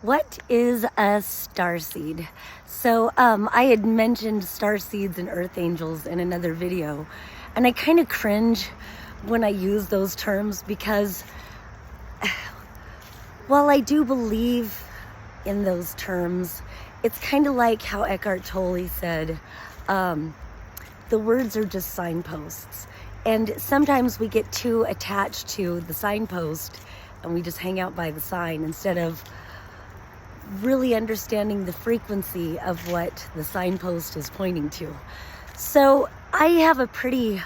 What is a starseed? So I had mentioned starseeds and earth angels in another video, and I kind of cringe when I use those terms because while I do believe in those terms, it's kind of like how Eckhart Tolle said, the words are just signposts. And sometimes we get too attached to the signpost and we just hang out by the sign instead of really understanding the frequency of what the signpost is pointing to. So I have a pretty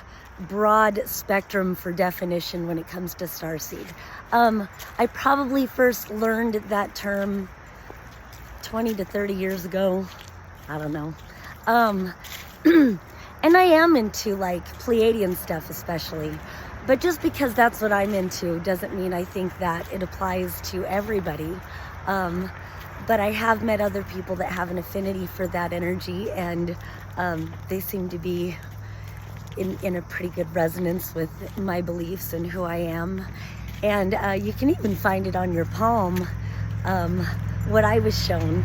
broad spectrum for definition when it comes to starseed. I probably first learned that term 20 to 30 years ago. I don't know. And I am into like Pleiadian stuff especially. But just because that's what I'm into doesn't mean I think that it applies to everybody. But I have met other people that have an affinity for that energy, and they seem to be in a pretty good resonance with my beliefs and who I am. And you can even find it on your palm, what I was shown.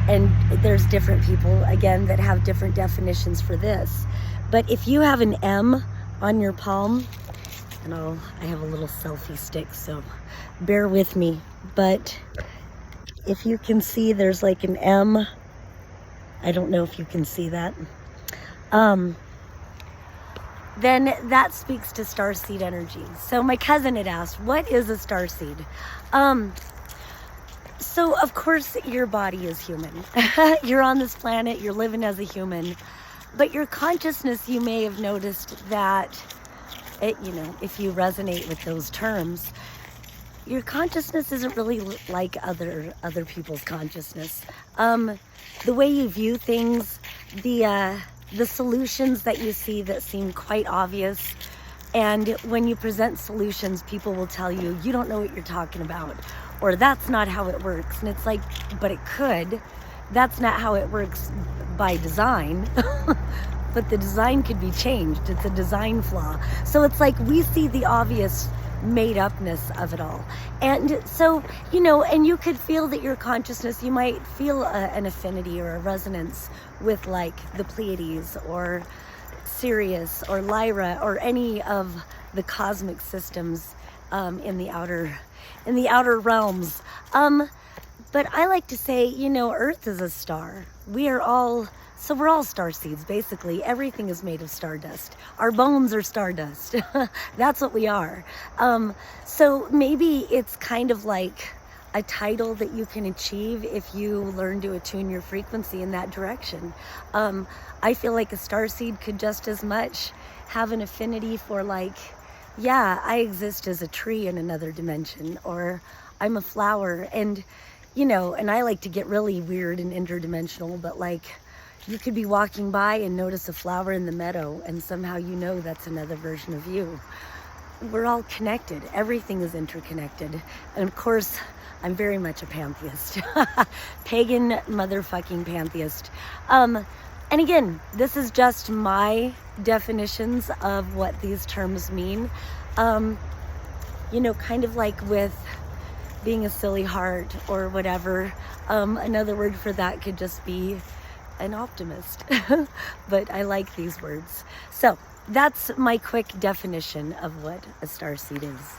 And there's different people, again, that have different definitions for this. But if you have an M on your palm, and I have a little selfie stick, so bear with me. But if you can see, there's like an M. I don't know if you can see that. Then that speaks to starseed energy. So my cousin had asked, what is a starseed? So of course your body is human. You're on this planet, you're living as a human. But your consciousness, you may have noticed that, if you resonate with those terms, your consciousness isn't really like other people's consciousness. The way you view things, the solutions that you see that seem quite obvious, and when you present solutions, people will tell you, you don't know what you're talking about, or that's not how it works. And it's like, but it could. That's not how it works by design. But the design could be changed. It's a design flaw. So it's like we see the obvious made upness of it all. And so, and you could feel that your consciousness, you might feel an affinity or a resonance with like the Pleiades or Sirius or Lyra or any of the cosmic systems in the outer realms. But I like to say, Earth is a star. We're all starseeds, basically. Everything is made of stardust. Our bones are stardust. That's what we are. So maybe it's kind of like a title that you can achieve if you learn to attune your frequency in that direction. I feel like a starseed could just as much have an affinity for I exist as a tree in another dimension, or I'm a flower, and and I like to get really weird and interdimensional, but you could be walking by and notice a flower in the meadow, and somehow that's another version of you. We're all connected. Everything is interconnected. And of course, I'm very much a pantheist. Pagan motherfucking pantheist. And again, this is just my definitions of what these terms mean. Kind of like with being a silly heart or whatever. Another word for that could just be an optimist. But I like these words. So that's my quick definition of what a starseed is.